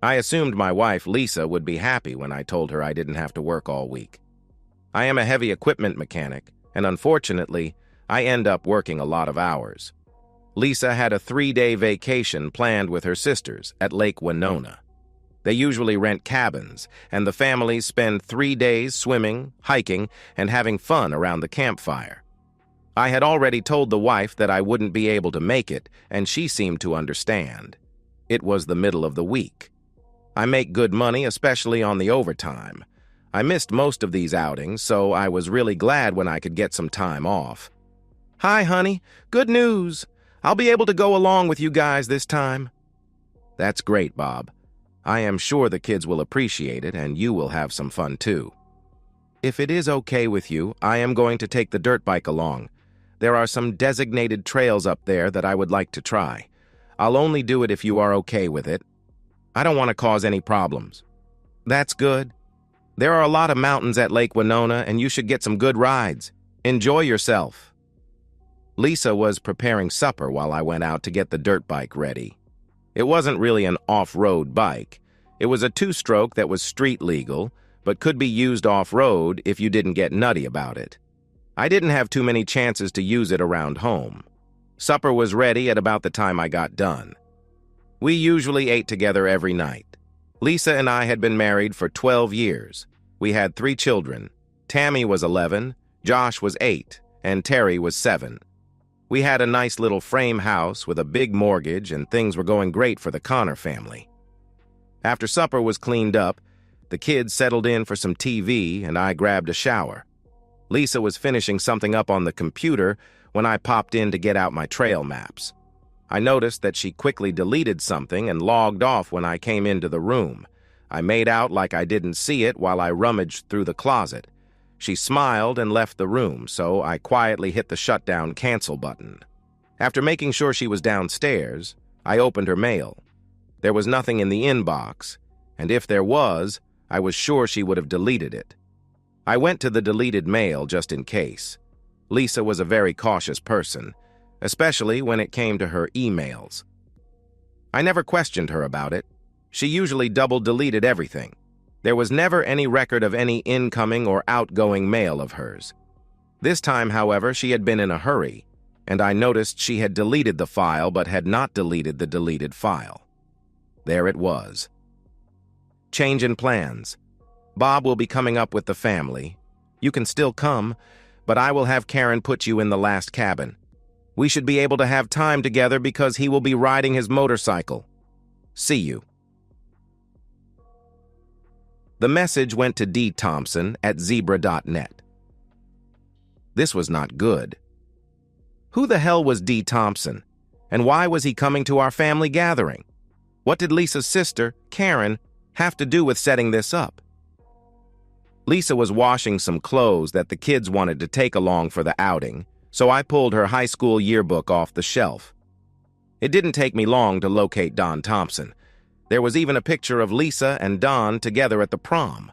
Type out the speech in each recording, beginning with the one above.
I assumed my wife, Lisa, would be happy when I told her I didn't have to work all week. I am a heavy equipment mechanic, and unfortunately, I end up working a lot of hours. Lisa had a 3-day vacation planned with her sisters at Lake Winona. They usually rent cabins, and the families spend 3 days swimming, hiking, and having fun around the campfire. I had already told the wife that I wouldn't be able to make it, and she seemed to understand. It was the middle of the week. I make good money, especially on the overtime. I missed most of these outings, so I was really glad when I could get some time off. "Hi, honey. Good news. I'll be able to go along with you guys this time." "That's great, Bob. I am sure the kids will appreciate it, and you will have some fun too. If it is okay with you, I am going to take the dirt bike along. There are some designated trails up there that I would like to try. I'll only do it if you are okay with it. I don't want to cause any problems." "That's good. There are a lot of mountains at Lake Winona, and you should get some good rides. Enjoy yourself." Lisa was preparing supper while I went out to get the dirt bike ready. It wasn't really an off-road bike. It was a 2-stroke that was street legal, but could be used off-road if you didn't get nutty about it. I didn't have too many chances to use it around home. Supper was ready at about the time I got done. We usually ate together every night. Lisa and I had been married for 12 years. We had 3 children. Tammy was 11, Josh was 8, and Terry was 7. We had a nice little frame house with a big mortgage, and things were going great for the Connor family. After supper was cleaned up, the kids settled in for some TV, and I grabbed a shower. Lisa was finishing something up on the computer when I popped in to get out my trail maps. I noticed that she quickly deleted something and logged off when I came into the room. I made out like I didn't see it while I rummaged through the closet. She smiled and left the room, so I quietly hit the shutdown cancel button. After making sure she was downstairs, I opened her mail. There was nothing in the inbox, and if there was, I was sure she would have deleted it. I went to the deleted mail just in case. Lisa was a very cautious person, especially when it came to her emails. I never questioned her about it. She usually double-deleted everything. There was never any record of any incoming or outgoing mail of hers. This time, however, she had been in a hurry, and I noticed she had deleted the file but had not deleted the deleted file. There it was. Change in plans. Bob will be coming up with the family. You can still come, but I will have Karen put you in the last cabin. We should be able to have time together because he will be riding his motorcycle. See you. The message went to dthompson@zebra.net. This was not good. Who the hell was D. Thompson? And why was he coming to our family gathering? What did Lisa's sister, Karen, have to do with setting this up? Lisa was washing some clothes that the kids wanted to take along for the outing, so I pulled her high school yearbook off the shelf. It didn't take me long to locate Don Thompson. There was even a picture of Lisa and Don together at the prom.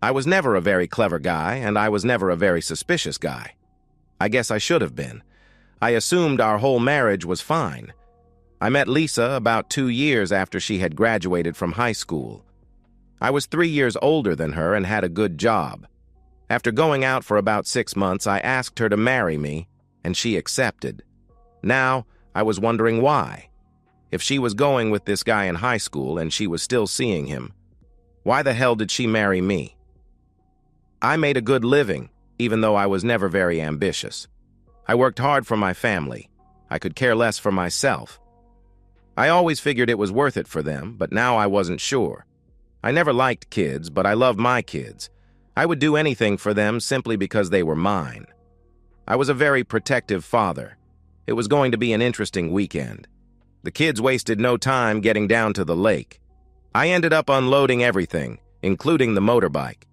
I was never a very clever guy, and I was never a very suspicious guy. I guess I should have been. I assumed our whole marriage was fine. I met Lisa about 2 years after she had graduated from high school. I was 3 years older than her and had a good job. After going out for about 6 months, I asked her to marry me, and she accepted. Now, I was wondering why. If she was going with this guy in high school and she was still seeing him, why the hell did she marry me? I made a good living, even though I was never very ambitious. I worked hard for my family. I could care less for myself. I always figured it was worth it for them, but now I wasn't sure. I never liked kids, but I loved my kids. I would do anything for them simply because they were mine. I was a very protective father. It was going to be an interesting weekend. The kids wasted no time getting down to the lake. I ended up unloading everything, including the motorbike.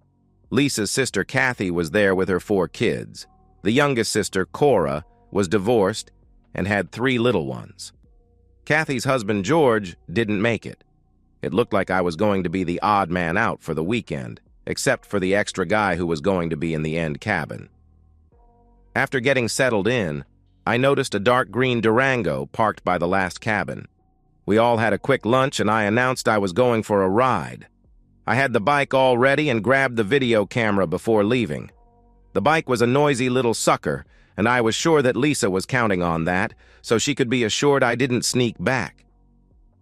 Lisa's sister Kathy was there with her 4 kids. The youngest sister, Cora, was divorced and had 3 little ones. Kathy's husband, George, didn't make it. It looked like I was going to be the odd man out for the weekend, except for the extra guy who was going to be in the end cabin. After getting settled in, I noticed a dark green Durango parked by the last cabin. We all had a quick lunch and I announced I was going for a ride. I had the bike all ready and grabbed the video camera before leaving. The bike was a noisy little sucker, and I was sure that Lisa was counting on that, so she could be assured I didn't sneak back.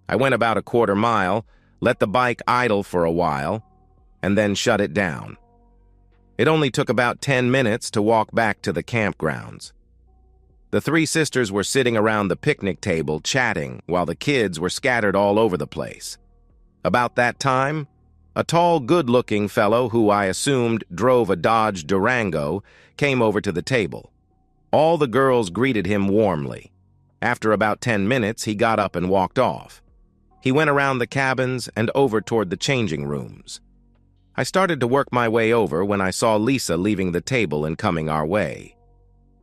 I went about a quarter mile, let the bike idle for a while, and then shut it down. It only took about 10 minutes to walk back to the campgrounds. The three sisters were sitting around the picnic table chatting while the kids were scattered all over the place. About that time, a tall, good-looking fellow who I assumed drove a Dodge Durango came over to the table. All the girls greeted him warmly. After about 10 minutes, he got up and walked off. He went around the cabins and over toward the changing rooms. I started to work my way over when I saw Lisa leaving the table and coming our way.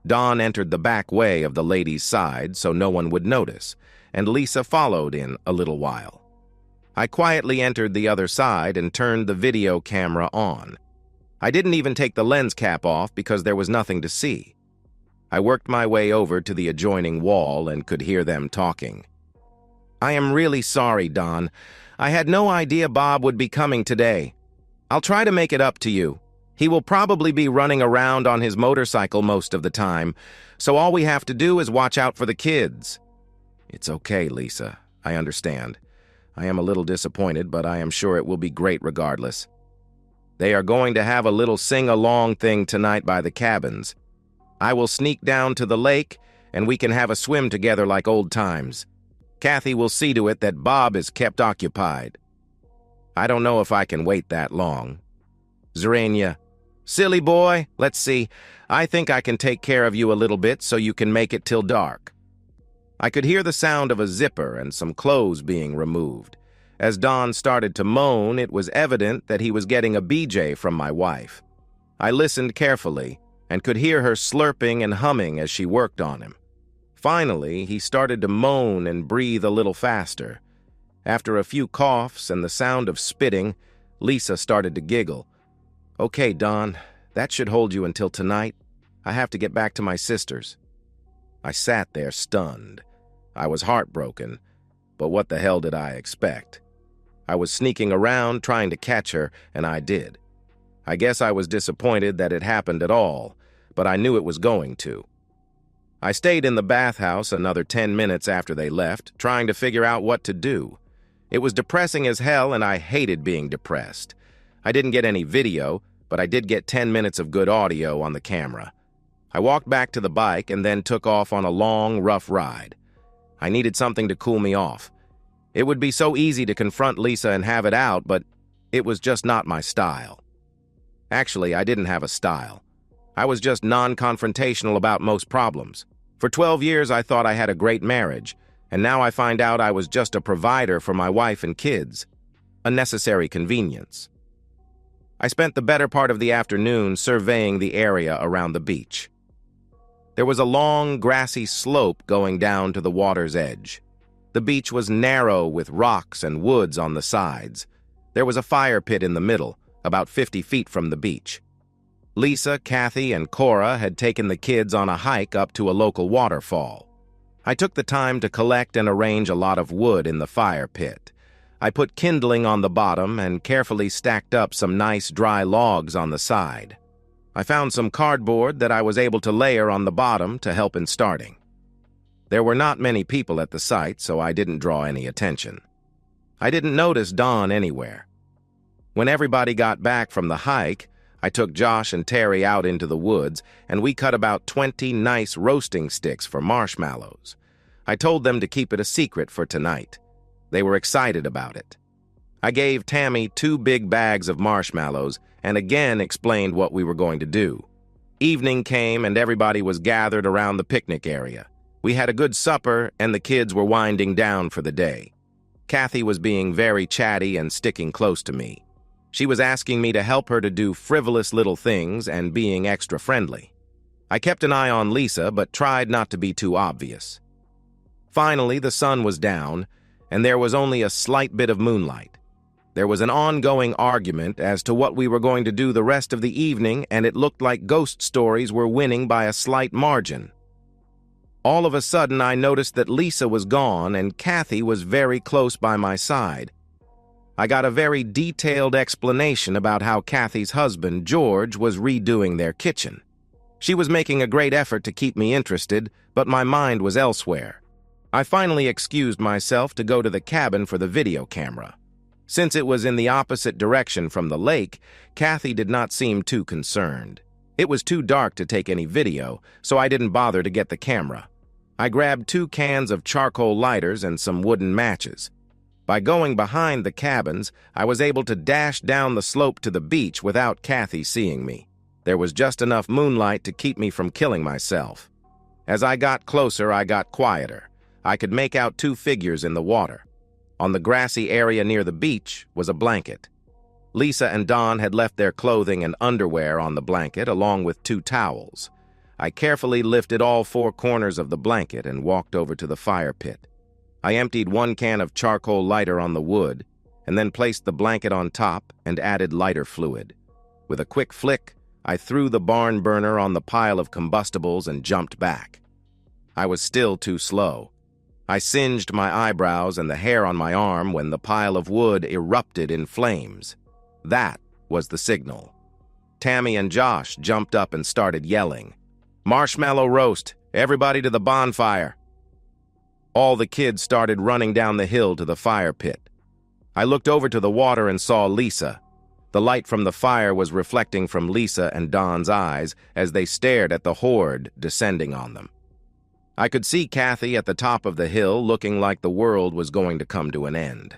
Dawn entered the back way of the ladies' side so no one would notice, and Lisa followed in a little while. I quietly entered the other side and turned the video camera on. I didn't even take the lens cap off because there was nothing to see. I worked my way over to the adjoining wall and could hear them talking. "I am really sorry, Dawn. I had no idea Bob would be coming today. I'll try to make it up to you. He will probably be running around on his motorcycle most of the time, so all we have to do is watch out for the kids." "It's okay, Lisa. I understand. I am a little disappointed, but I am sure it will be great regardless. They are going to have a little sing-along thing tonight by the cabins. I will sneak down to the lake, and we can have a swim together like old times. Kathy will see to it that Bob is kept occupied. I don't know if I can wait that long. Zerania, silly boy, let's see. I think I can take care of you a little bit so you can make it till dark." I could hear the sound of a zipper and some clothes being removed. As Don started to moan, it was evident that he was getting a BJ from my wife. I listened carefully and could hear her slurping and humming as she worked on him. Finally, he started to moan and breathe a little faster. After a few coughs and the sound of spitting, Lisa started to giggle. "Okay, Don, that should hold you until tonight. I have to get back to my sisters." I sat there stunned. I was heartbroken, but what the hell did I expect? I was sneaking around trying to catch her, and I did. I guess I was disappointed that it happened at all, but I knew it was going to. I stayed in the bathhouse another 10 minutes after they left, trying to figure out what to do. It was depressing as hell, and I hated being depressed. I didn't get any video, but I did get 10 minutes of good audio on the camera. I walked back to the bike and then took off on a long, rough ride. I needed something to cool me off. It would be so easy to confront Lisa and have it out, but it was just not my style. Actually, I didn't have a style. I was just non-confrontational about most problems. For 12 years, I thought I had a great marriage, and now I find out I was just a provider for my wife and kids. A necessary convenience. I spent the better part of the afternoon surveying the area around the beach. There was a long, grassy slope going down to the water's edge. The beach was narrow with rocks and woods on the sides. There was a fire pit in the middle, about 50 feet from the beach. Lisa, Kathy, and Cora had taken the kids on a hike up to a local waterfall. I took the time to collect and arrange a lot of wood in the fire pit. I put kindling on the bottom and carefully stacked up some nice dry logs on the side. I found some cardboard that I was able to layer on the bottom to help in starting. There were not many people at the site, so I didn't draw any attention. I didn't notice Dawn anywhere. When everybody got back from the hike, I took Josh and Terry out into the woods, and we cut about 20 nice roasting sticks for marshmallows. I told them to keep it a secret for tonight. They were excited about it. I gave Tammy 2 big bags of marshmallows and again explained what we were going to do. Evening came and everybody was gathered around the picnic area. We had a good supper and the kids were winding down for the day. Kathy was being very chatty and sticking close to me. She was asking me to help her to do frivolous little things and being extra friendly. I kept an eye on Lisa but tried not to be too obvious. Finally, the sun was down and there was only a slight bit of moonlight. There was an ongoing argument as to what we were going to do the rest of the evening, and it looked like ghost stories were winning by a slight margin. All of a sudden, I noticed that Lisa was gone and Kathy was very close by my side. I got a very detailed explanation about how Kathy's husband, George, was redoing their kitchen. She was making a great effort to keep me interested, but my mind was elsewhere. I finally excused myself to go to the cabin for the video camera. Since it was in the opposite direction from the lake, Kathy did not seem too concerned. It was too dark to take any video, so I didn't bother to get the camera. I grabbed 2 cans of charcoal lighters and some wooden matches. By going behind the cabins, I was able to dash down the slope to the beach without Kathy seeing me. There was just enough moonlight to keep me from killing myself. As I got closer, I got quieter. I could make out 2 figures in the water. On the grassy area near the beach was a blanket. Lisa and Don had left their clothing and underwear on the blanket, along with 2 towels. I carefully lifted all 4 corners of the blanket and walked over to the fire pit. I emptied 1 can of charcoal lighter on the wood, and then placed the blanket on top and added lighter fluid. With a quick flick, I threw the barn burner on the pile of combustibles and jumped back. I was still too slow. I singed my eyebrows and the hair on my arm when the pile of wood erupted in flames. That was the signal. Tammy and Josh jumped up and started yelling, "Marshmallow roast! Everybody to the bonfire!" All the kids started running down the hill to the fire pit. I looked over to the water and saw Lisa. The light from the fire was reflecting from Lisa and Don's eyes as they stared at the horde descending on them. I could see Kathy at the top of the hill looking like the world was going to come to an end.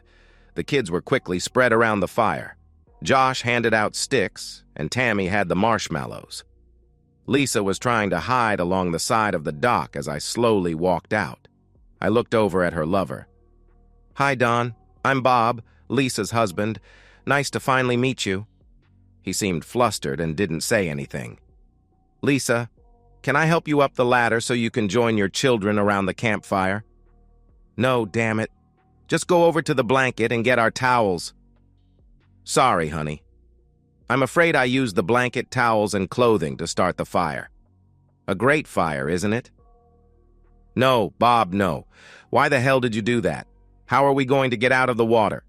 The kids were quickly spread around the fire. Josh handed out sticks, and Tammy had the marshmallows. Lisa was trying to hide along the side of the dock as I slowly walked out. I looked over at her lover. "Hi, Don. I'm Bob, Lisa's husband. Nice to finally meet you." He seemed flustered and didn't say anything. "Lisa, can I help you up the ladder so you can join your children around the campfire?" "No, damn it. Just go over to the blanket and get our towels." "Sorry, honey. I'm afraid I used the blanket, towels, and clothing to start the fire." "A great fire, isn't it?" "No, Bob, no. Why the hell did you do that? How are we going to get out of the water?"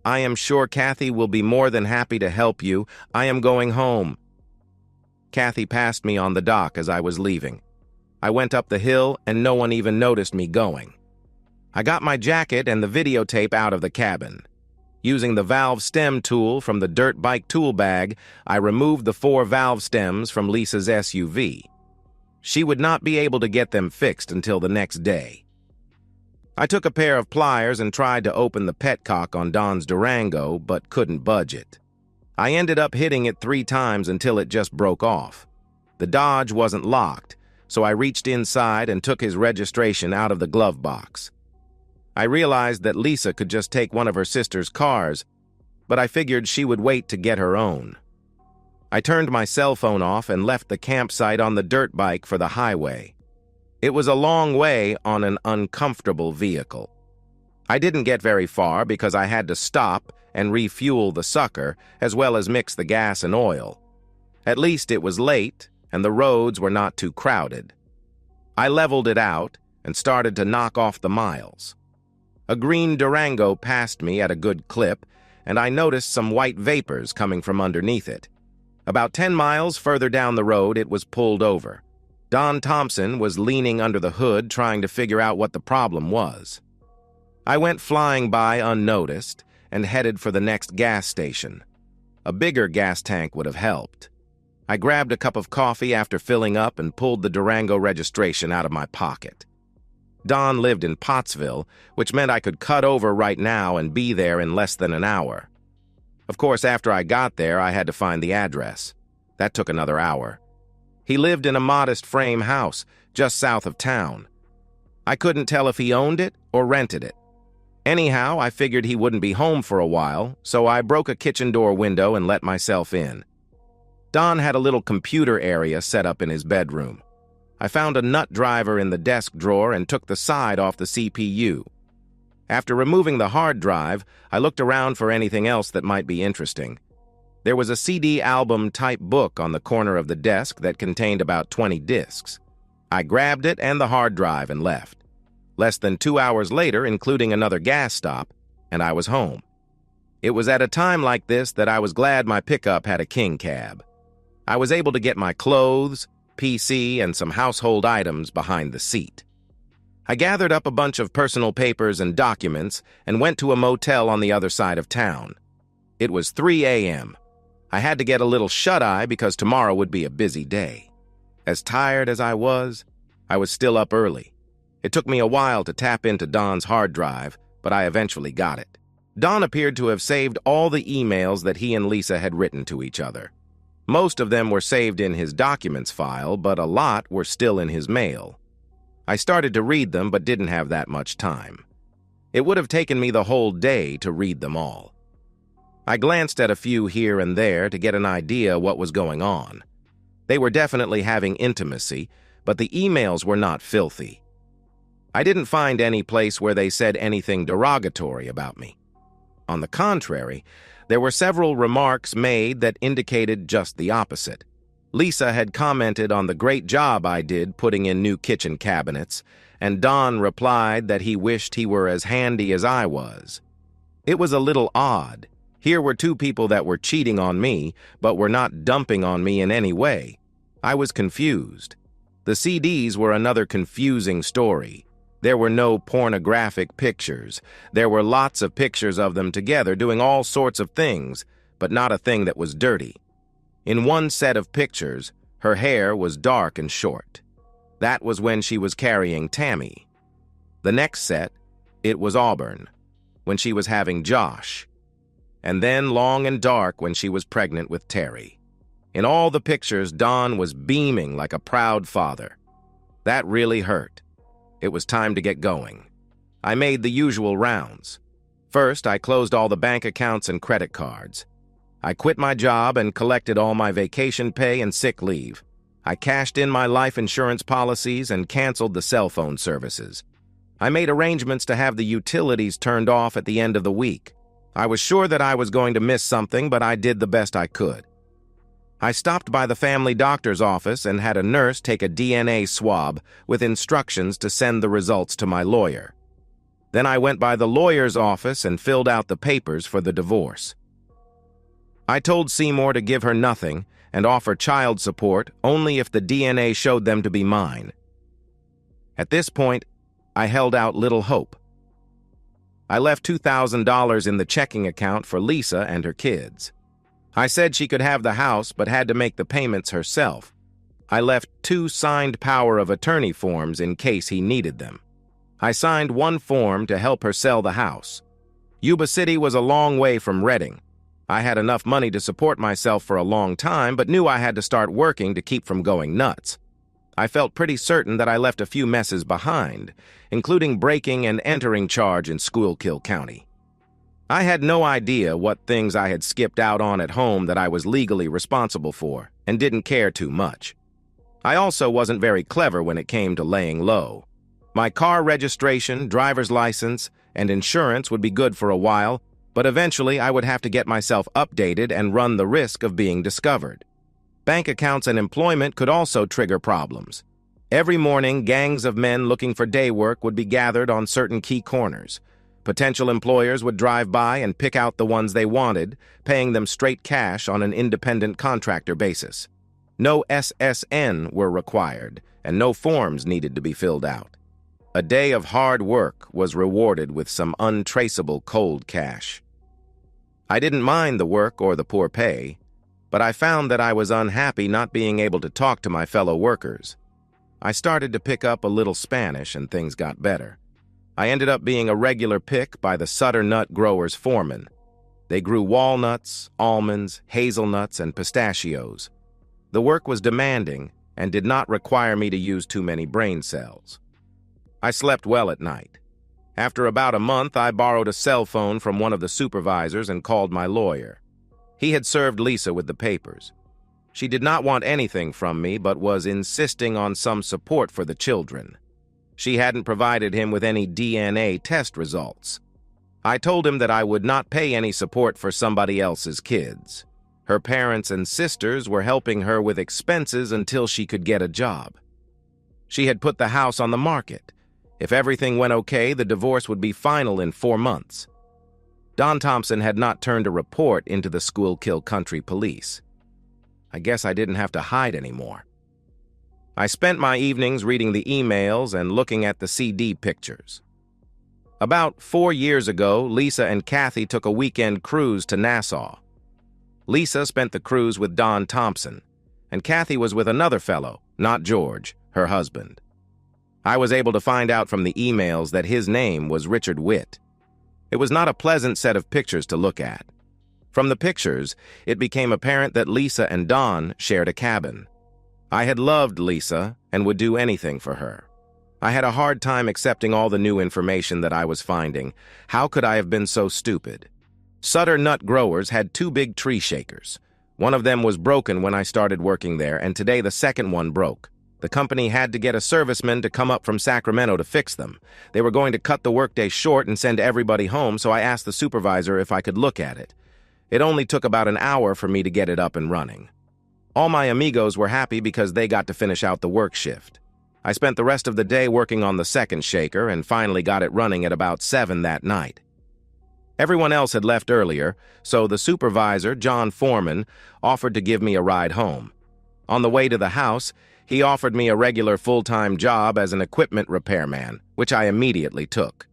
"I am sure Kathy will be more than happy to help you. I am going home." Kathy passed me on the dock as I was leaving. I went up the hill and no one even noticed me going. I got my jacket and the videotape out of the cabin. Using the valve stem tool from the dirt bike tool bag, I removed the 4 valve stems from Lisa's SUV. She would not be able to get them fixed until the next day. I took a pair of pliers and tried to open the petcock on Don's Durango, but couldn't budge it. I ended up hitting it 3 times until it just broke off. The Dodge wasn't locked, so I reached inside and took his registration out of the glove box. I realized that Lisa could just take one of her sister's cars, but I figured she would wait to get her own. I turned my cell phone off and left the campsite on the dirt bike for the highway. It was a long way on an uncomfortable vehicle. I didn't get very far because I had to stop and refuel the sucker, as well as mix the gas and oil. At least it was late, and the roads were not too crowded. I leveled it out and started to knock off the miles. A green Durango passed me at a good clip, and I noticed some white vapors coming from underneath it. About 10 miles further down the road, it was pulled over. Don Thompson was leaning under the hood trying to figure out what the problem was. I went flying by unnoticed and headed for the next gas station. A bigger gas tank would have helped. I grabbed a cup of coffee after filling up and pulled the Durango registration out of my pocket. Don lived in Pottsville, which meant I could cut over right now and be there in less than an hour. Of course, after I got there, I had to find the address. That took another hour. He lived in a modest frame house just south of town. I couldn't tell if he owned it or rented it. Anyhow, I figured he wouldn't be home for a while, so I broke a kitchen door window and let myself in. Don had a little computer area set up in his bedroom. I found a nut driver in the desk drawer and took the side off the CPU. After removing the hard drive, I looked around for anything else that might be interesting. There was a CD album-type book on the corner of the desk that contained about 20 discs. I grabbed it and the hard drive and left. Less than 2 hours later, including another gas stop, and I was home. It was at a time like this that I was glad my pickup had a king cab. I was able to get my clothes, PC, and some household items behind the seat. I gathered up a bunch of personal papers and documents and went to a motel on the other side of town. It was 3 a.m. I had to get a little shut-eye because tomorrow would be a busy day. As tired as I was still up early. It took me a while to tap into Don's hard drive, but I eventually got it. Don appeared to have saved all the emails that he and Lisa had written to each other. Most of them were saved in his documents file, but a lot were still in his mail. I started to read them, but didn't have that much time. It would have taken me the whole day to read them all. I glanced at a few here and there to get an idea what was going on. They were definitely having intimacy, but the emails were not filthy. I didn't find any place where they said anything derogatory about me. On the contrary, there were several remarks made that indicated just the opposite. Lisa had commented on the great job I did putting in new kitchen cabinets, and Don replied that he wished he were as handy as I was. It was a little odd. Here were two people that were cheating on me, but were not dumping on me in any way. I was confused. The CDs were another confusing story. There were no pornographic pictures. There were lots of pictures of them together doing all sorts of things, but not a thing that was dirty. In one set of pictures, her hair was dark and short. That was when she was carrying Tammy. The next set, it was auburn, when she was having Josh. And then long and dark when she was pregnant with Terry. In all the pictures, Don was beaming like a proud father. That really hurt. It was time to get going. I made the usual rounds. First, I closed all the bank accounts and credit cards. I quit my job and collected all my vacation pay and sick leave. I cashed in my life insurance policies and canceled the cell phone services. I made arrangements to have the utilities turned off at the end of the week. I was sure that I was going to miss something, but I did the best I could. I stopped by the family doctor's office and had a nurse take a DNA swab with instructions to send the results to my lawyer. Then I went by the lawyer's office and filled out the papers for the divorce. I told Seymour to give her nothing and offer child support only if the DNA showed them to be mine. At this point, I held out little hope. I left $2,000 in the checking account for Lisa and her kids. I said she could have the house but had to make the payments herself. I left 2 signed power of attorney forms in case he needed them. I signed one form to help her sell the house. Yuba City was a long way from Redding. I had enough money to support myself for a long time, but knew I had to start working to keep from going nuts. I felt pretty certain that I left a few messes behind, including breaking and entering charge in Schuylkill County. I had no idea what things I had skipped out on at home that I was legally responsible for, and didn't care too much. I also wasn't very clever when it came to laying low. My car registration, driver's license, and insurance would be good for a while, but eventually I would have to get myself updated and run the risk of being discovered. Bank accounts and employment could also trigger problems. Every morning, gangs of men looking for day work would be gathered on certain key corners. Potential employers would drive by and pick out the ones they wanted, paying them straight cash on an independent contractor basis. No SSN were required, and no forms needed to be filled out. A day of hard work was rewarded with some untraceable cold cash. I didn't mind the work or the poor pay, but I found that I was unhappy not being able to talk to my fellow workers. I started to pick up a little Spanish and things got better. I ended up being a regular pick by the Sutter Nut Growers foreman. They grew walnuts, almonds, hazelnuts, and pistachios. The work was demanding and did not require me to use too many brain cells. I slept well at night. After about a month, I borrowed a cell phone from one of the supervisors and called my lawyer. He had served Lisa with the papers. She did not want anything from me, but was insisting on some support for the children. She hadn't provided him with any DNA test results. I told him that I would not pay any support for somebody else's kids. Her parents and sisters were helping her with expenses until she could get a job. She had put the house on the market. If everything went okay, the divorce would be final in 4 months. Don Thompson had not turned a report into the Schuylkill Country Police. I guess I didn't have to hide anymore. I spent my evenings reading the emails and looking at the CD pictures. About 4 years ago, Lisa and Kathy took a weekend cruise to Nassau. Lisa spent the cruise with Don Thompson, and Kathy was with another fellow, not George, her husband. I was able to find out from the emails that his name was Richard Witt. It was not a pleasant set of pictures to look at. From the pictures, it became apparent that Lisa and Don shared a cabin. I had loved Lisa and would do anything for her. I had a hard time accepting all the new information that I was finding. How could I have been so stupid? Sutter Nut Growers had 2 big tree shakers. One of them was broken when I started working there, and today the second one broke. The company had to get a serviceman to come up from Sacramento to fix them. They were going to cut the workday short and send everybody home, so I asked the supervisor if I could look at it. It only took about an hour for me to get it up and running. All my amigos were happy because they got to finish out the work shift. I spent the rest of the day working on the second shaker and finally got it running at about 7 that night. Everyone else had left earlier, so the supervisor, John Foreman, offered to give me a ride home. On the way to the house, he offered me a regular full-time job as an equipment repairman, which I immediately took.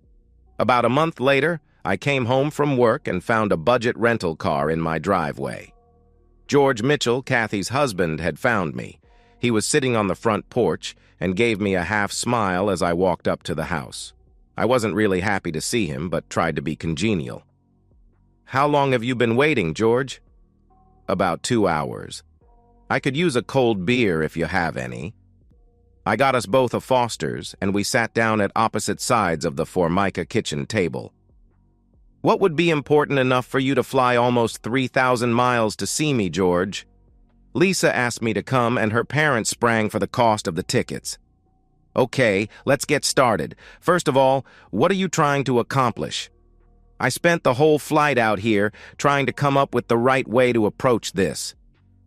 About a month later, I came home from work and found a budget rental car in my driveway. George Mitchell, Kathy's husband, had found me. He was sitting on the front porch and gave me a half smile as I walked up to the house. I wasn't really happy to see him, but tried to be congenial. "How long have you been waiting, George?" "About 2 hours. I could use a cold beer if you have any." I got us both a Foster's, and we sat down at opposite sides of the Formica kitchen table. "What would be important enough for you to fly almost 3,000 miles to see me, George?" Lisa asked me to come, and her parents sprang for the cost of the tickets. "Okay, let's get started. First of all, what are you trying to accomplish?" "I spent the whole flight out here trying to come up with the right way to approach this.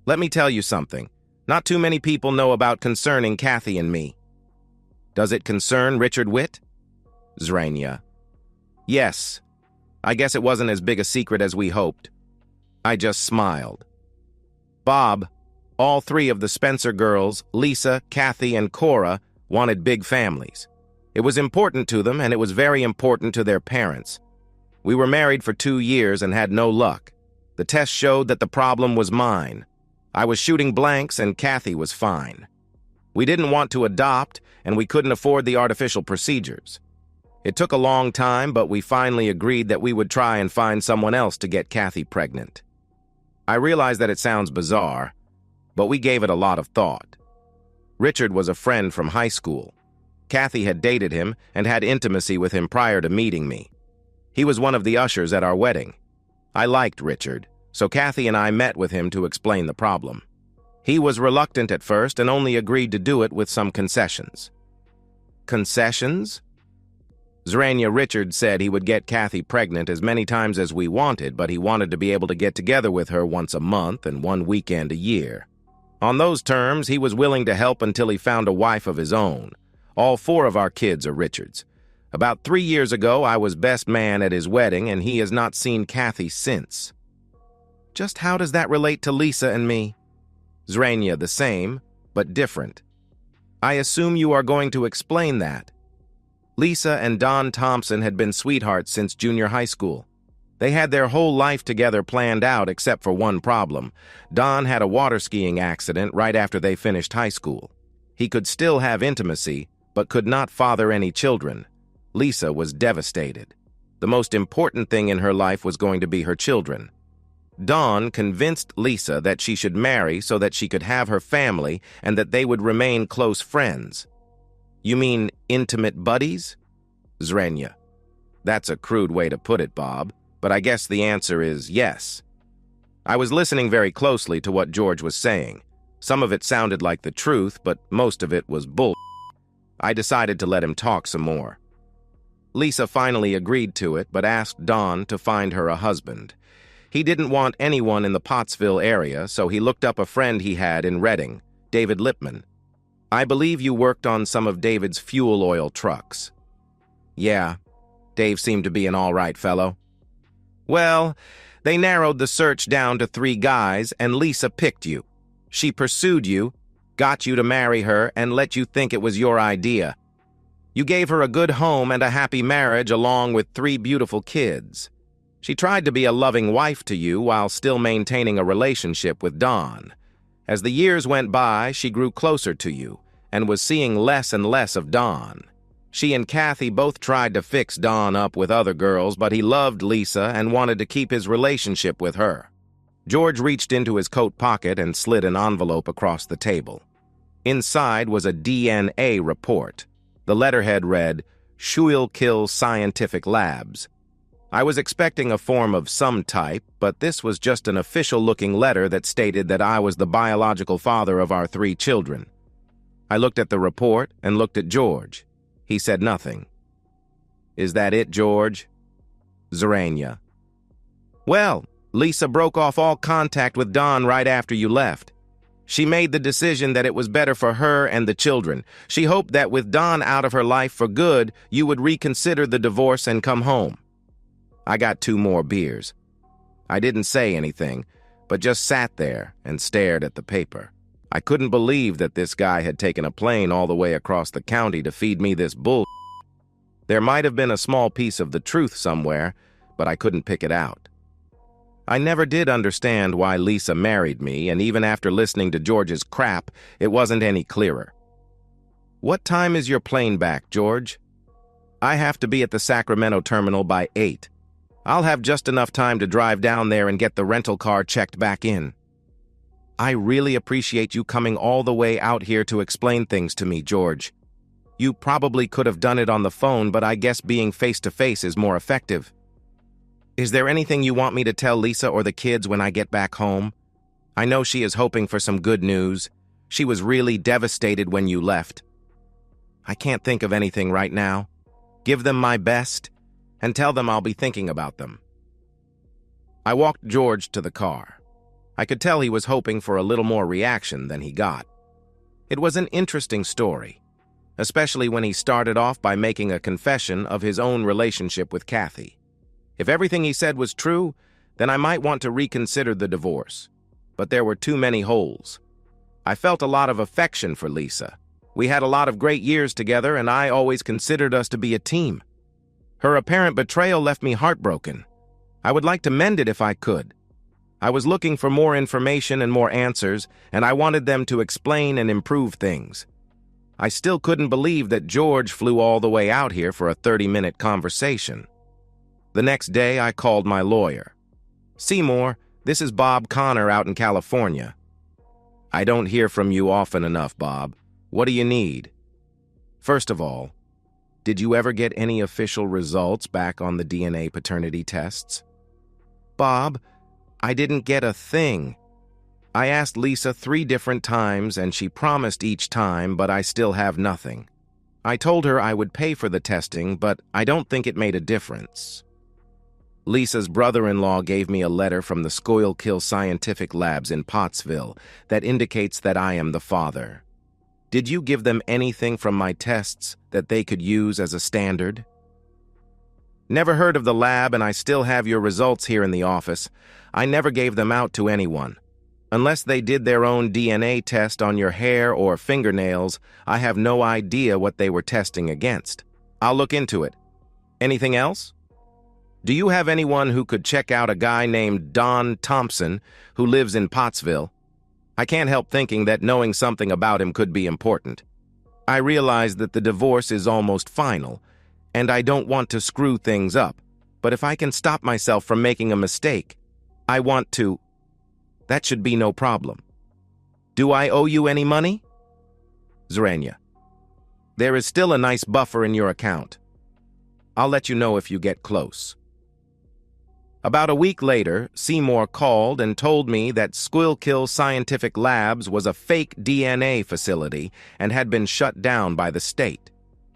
Let me tell you something. Not too many people know about concerning Kathy and me." "Does it concern Richard Witt?" Zrania. "Yes. I guess it wasn't as big a secret as we hoped." I just smiled. "Bob, all 3 of the Spencer girls, Lisa, Kathy, and Cora, wanted big families. It was important to them, and it was very important to their parents. We were married for 2 years and had no luck. The test showed that the problem was mine. I was shooting blanks and Kathy was fine. We didn't want to adopt, and we couldn't afford the artificial procedures. It took a long time, but we finally agreed that we would try and find someone else to get Kathy pregnant. I realize that it sounds bizarre, but we gave it a lot of thought. Richard was a friend from high school. Kathy had dated him and had intimacy with him prior to meeting me. He was one of the ushers at our wedding. I liked Richard, so Kathy and I met with him to explain the problem. He was reluctant at first and only agreed to do it with some concessions." "Concessions?" Zrania. "Richard said he would get Kathy pregnant as many times as we wanted, but he wanted to be able to get together with her once a month and 1 weekend a year. On those terms, he was willing to help until he found a wife of his own. All 4 of our kids are Richard's. About 3 years ago, I was best man at his wedding, and he has not seen Kathy since." "Just how does that relate to Lisa and me?" Zrania. "The same, but different." "I assume you are going to explain that." Lisa and Don Thompson had been sweethearts since junior high school. They had their whole life together planned out except for one problem. Don had a water skiing accident right after they finished high school. He could still have intimacy, but could not father any children. Lisa was devastated. The most important thing in her life was going to be her children. Don convinced Lisa that she should marry so that she could have her family and that they would remain close friends. "You mean intimate buddies?" Zrania. "That's a crude way to put it, Bob, but I guess the answer is yes." I was listening very closely to what George was saying. Some of it sounded like the truth, but most of it was bull. I decided to let him talk some more. Lisa finally agreed to it, but asked Don to find her a husband. He didn't want anyone in the Pottsville area, so he looked up a friend he had in Reading, David Lipman. I believe you worked on some of David's fuel oil trucks. Yeah, Dave seemed to be an all-right fellow. Well, they narrowed the search down to 3 guys, and Lisa picked you. She pursued you, got you to marry her, and let you think it was your idea. You gave her a good home and a happy marriage along with 3 beautiful kids. She tried to be a loving wife to you while still maintaining a relationship with Don. As the years went by, she grew closer to you and was seeing less and less of Don. She and Kathy both tried to fix Don up with other girls, but he loved Lisa and wanted to keep his relationship with her. George reached into his coat pocket and slid an envelope across the table. Inside was a DNA report. The letterhead read, Schuylkill Scientific Labs. I was expecting a form of some type, but this was just an official-looking letter that stated that I was the biological father of our 3 children. I looked at the report and looked at George. He said nothing. Is that it, George? Zerania. Well, Lisa broke off all contact with Don right after you left. She made the decision that it was better for her and the children. She hoped that with Don out of her life for good, you would reconsider the divorce and come home. I got 2 more beers. I didn't say anything, but just sat there and stared at the paper. I couldn't believe that this guy had taken a plane all the way across the county to feed me this bull. There might have been a small piece of the truth somewhere, but I couldn't pick it out. I never did understand why Lisa married me, and even after listening to George's crap, it wasn't any clearer. What time is your plane back, George? I have to be at the Sacramento terminal by 8. I'll have just enough time to drive down there and get the rental car checked back in. I really appreciate you coming all the way out here to explain things to me, George. You probably could have done it on the phone, but I guess being face-to-face is more effective. Is there anything you want me to tell Lisa or the kids when I get back home? I know she is hoping for some good news. She was really devastated when you left. I can't think of anything right now. Give them my best, and tell them I'll be thinking about them. I walked George to the car. I could tell he was hoping for a little more reaction than he got. It was an interesting story, especially when he started off by making a confession of his own relationship with Kathy. If everything he said was true, then I might want to reconsider the divorce. But there were too many holes. I felt a lot of affection for Lisa. We had a lot of great years together, and I always considered us to be a team. Her apparent betrayal left me heartbroken. I would like to mend it if I could. I was looking for more information and more answers, and I wanted them to explain and improve things. I still couldn't believe that George flew all the way out here for a 30-minute conversation. The next day, I called my lawyer. Seymour, this is Bob Connor out in California. I don't hear from you often enough, Bob. What do you need? First of all, did you ever get any official results back on the DNA paternity tests? Bob, I didn't get a thing. I asked Lisa 3 different times, and she promised each time, but I still have nothing. I told her I would pay for the testing, but I don't think it made a difference. Lisa's brother-in-law gave me a letter from the Schuylkill Scientific Labs in Pottsville that indicates that I am the father. Did you give them anything from my tests that they could use as a standard? Never heard of the lab, and I still have your results here in the office. I never gave them out to anyone. Unless they did their own DNA test on your hair or fingernails, I have no idea what they were testing against. I'll look into it. Anything else? Do you have anyone who could check out a guy named Don Thompson who lives in Pottsville? I can't help thinking that knowing something about him could be important. I realize that the divorce is almost final, and I don't want to screw things up, but if I can stop myself from making a mistake, I want to. That should be no problem. Do I owe you any money? Zerania. There is still a nice buffer in your account. I'll let you know if you get close. About a week later, Seymour called and told me that Schuylkill Scientific Labs was a fake DNA facility and had been shut down by the state.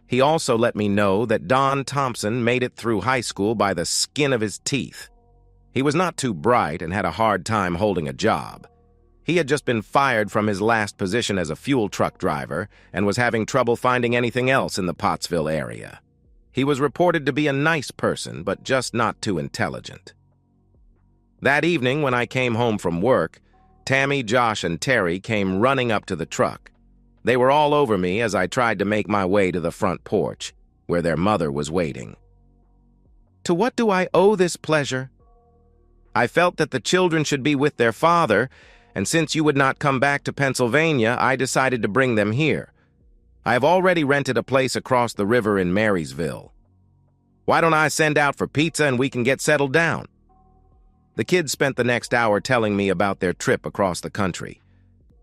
He also let me know that Don Thompson made it through high school by the skin of his teeth. He was not too bright and had a hard time holding a job. He had just been fired from his last position as a fuel truck driver and was having trouble finding anything else in the Pottsville area. He was reported to be a nice person, but just not too intelligent. That evening, when I came home from work, Tammy, Josh, and Terry came running up to the truck. They were all over me as I tried to make my way to the front porch, where their mother was waiting. "To what do I owe this pleasure? I felt that the children should be with their father, and since you would not come back to Pennsylvania, I decided to bring them here. I have already rented a place across the river in Marysville. Why don't I send out for pizza and we can get settled down?" The kids spent the next hour telling me about their trip across the country.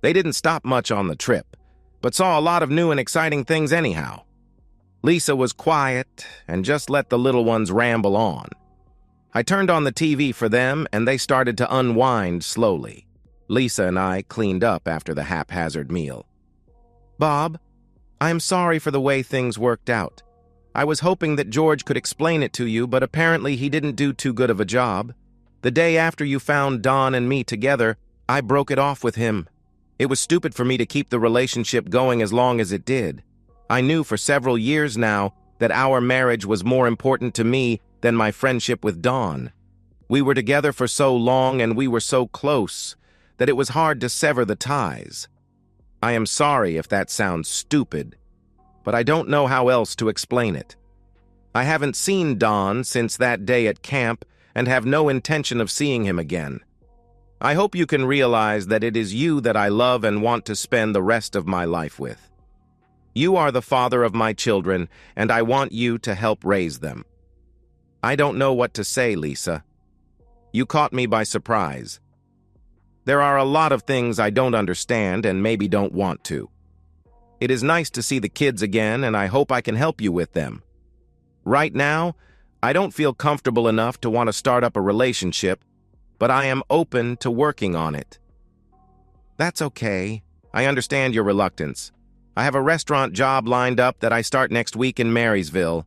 They didn't stop much on the trip, but saw a lot of new and exciting things anyhow. Lisa was quiet and just let the little ones ramble on. I turned on the TV for them, and they started to unwind slowly. Lisa and I cleaned up after the haphazard meal. "Bob, I'm sorry for the way things worked out. I was hoping that George could explain it to you, but apparently he didn't do too good of a job. The day after you found Don and me together, I broke it off with him. It was stupid for me to keep the relationship going as long as it did. I knew for several years now that our marriage was more important to me than my friendship with Don. We were together for so long and we were so close that it was hard to sever the ties. I am sorry if that sounds stupid, but I don't know how else to explain it. I haven't seen Don since that day at camp and have no intention of seeing him again. I hope you can realize that it is you that I love and want to spend the rest of my life with. You are the father of my children, and I want you to help raise them." I don't know what to say, Lisa. You caught me by surprise. There are a lot of things I don't understand and maybe don't want to. It is nice to see the kids again, and I hope I can help you with them. Right now, I don't feel comfortable enough to want to start up a relationship, but I am open to working on it. That's okay. I understand your reluctance. I have a restaurant job lined up that I start next week in Marysville.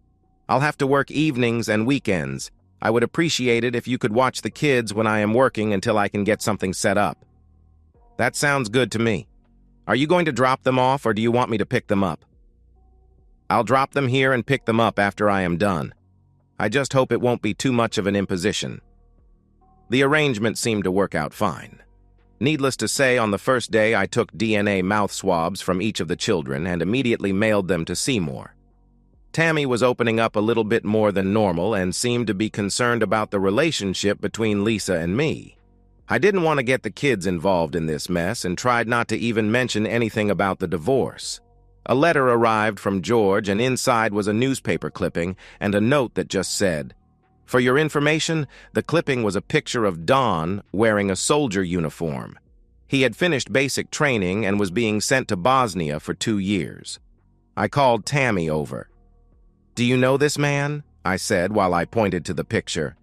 I'll have to work evenings and weekends. I would appreciate it if you could watch the kids when I am working until I can get something set up. That sounds good to me. Are you going to drop them off or do you want me to pick them up? I'll drop them here and pick them up after I am done. I just hope it won't be too much of an imposition. The arrangement seemed to work out fine. Needless to say, on the first day I took DNA mouth swabs from each of the children and immediately mailed them to Seymour. Tammy was opening up a little bit more than normal and seemed to be concerned about the relationship between Lisa and me. I didn't want to get the kids involved in this mess and tried not to even mention anything about the divorce. A letter arrived from George, and inside was a newspaper clipping and a note that just said, "For your information, the clipping was a picture of Don wearing a soldier uniform. He had finished basic training and was being sent to Bosnia for 2 years. I called Tammy over. "Do you know this man?" I said while I pointed to the picture.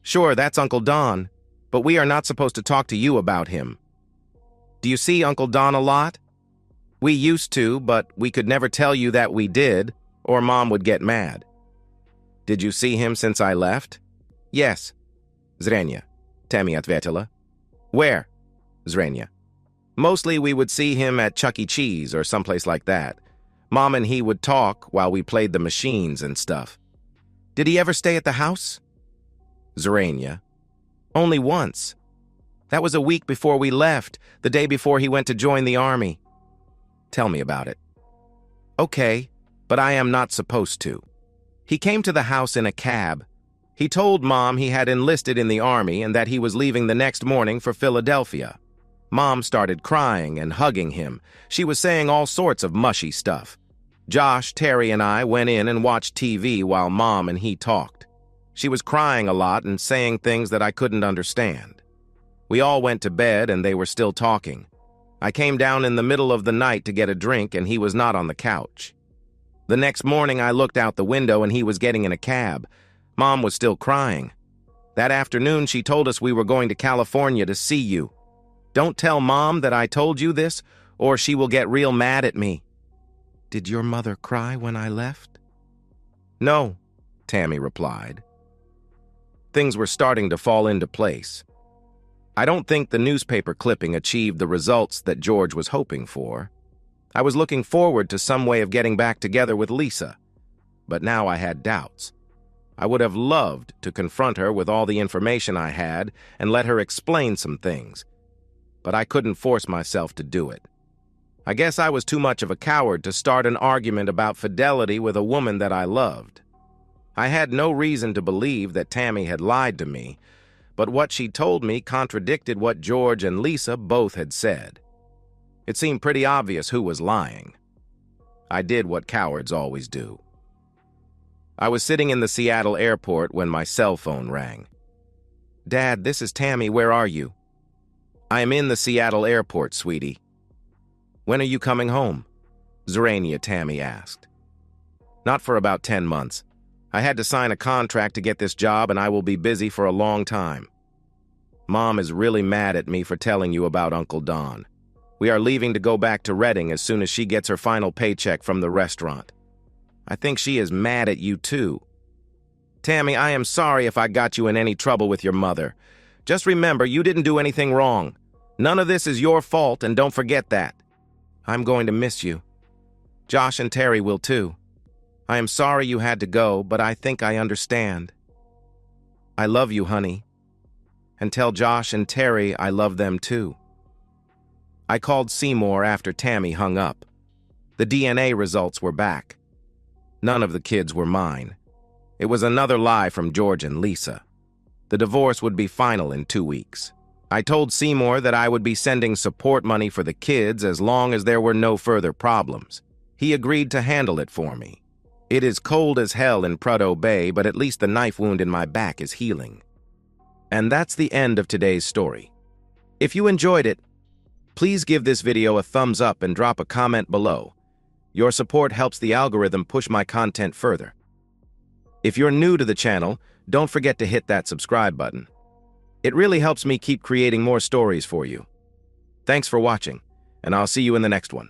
"Sure, that's Uncle Don, but we are not supposed to talk to you about him." "Do you see Uncle Don a lot?" "We used to, but we could never tell you that we did, or Mom would get mad." "Did you see him since I left?" "Yes." "Zrenia," Tammy ответила. "Where?" "Zrenia." "Mostly we would see him at Chuck E. Cheese or someplace like that. Mom and he would talk while we played the machines and stuff." "Did he ever stay at the house?" "Zrenia." "Only once. That was a week before we left, the day before he went to join the army." "Tell me about it." "Okay, but I am not supposed to. He came to the house in a cab. He told Mom he had enlisted in the army and that he was leaving the next morning for Philadelphia. Mom started crying and hugging him. She was saying all sorts of mushy stuff. Josh, Terry, and I went in and watched TV while Mom and he talked. She was crying a lot and saying things that I couldn't understand. We all went to bed and they were still talking. I came down in the middle of the night to get a drink and he was not on the couch. The next morning I looked out the window and he was getting in a cab. Mom was still crying. That afternoon she told us we were going to California to see you. Don't tell Mom that I told you this or she will get real mad at me." "Did your mother cry when I left?" "No," Tammy replied. Things were starting to fall into place. I don't think the newspaper clipping achieved the results that George was hoping for. I was looking forward to some way of getting back together with Lisa, but now I had doubts. I would have loved to confront her with all the information I had and let her explain some things, but I couldn't force myself to do it. I guess I was too much of a coward to start an argument about fidelity with a woman that I loved. I had no reason to believe that Tammy had lied to me, but what she told me contradicted what George and Lisa both had said. It seemed pretty obvious who was lying. I did what cowards always do. I was sitting in the Seattle airport when my cell phone rang. "Dad, this is Tammy. Where are you?" "I am in the Seattle airport, sweetie." "When are you coming home?" Zerania Tammy asked. "Not for about 10 months. I had to sign a contract to get this job, and I will be busy for a long time. Mom is really mad at me for telling you about Uncle Don. We are leaving to go back to Redding as soon as she gets her final paycheck from the restaurant. I think she is mad at you, too. Tammy, I am sorry if I got you in any trouble with your mother. Just remember, you didn't do anything wrong. None of this is your fault, and don't forget that. I'm going to miss you. Josh and Terry will, too. I am sorry you had to go, but I think I understand. I love you, honey. And tell Josh and Terry I love them, too." I called Seymour after Tammy hung up. The DNA results were back. None of the kids were mine. It was another lie from George and Lisa. The divorce would be final in 2 weeks. I told Seymour that I would be sending support money for the kids as long as there were no further problems. He agreed to handle it for me. It is cold as hell in Prudhoe Bay, but at least the knife wound in my back is healing. And that's the end of today's story. If you enjoyed it, please give this video a thumbs up and drop a comment below. Your support helps the algorithm push my content further. If you're new to the channel, don't forget to hit that subscribe button. It really helps me keep creating more stories for you. Thanks for watching, and I'll see you in the next one.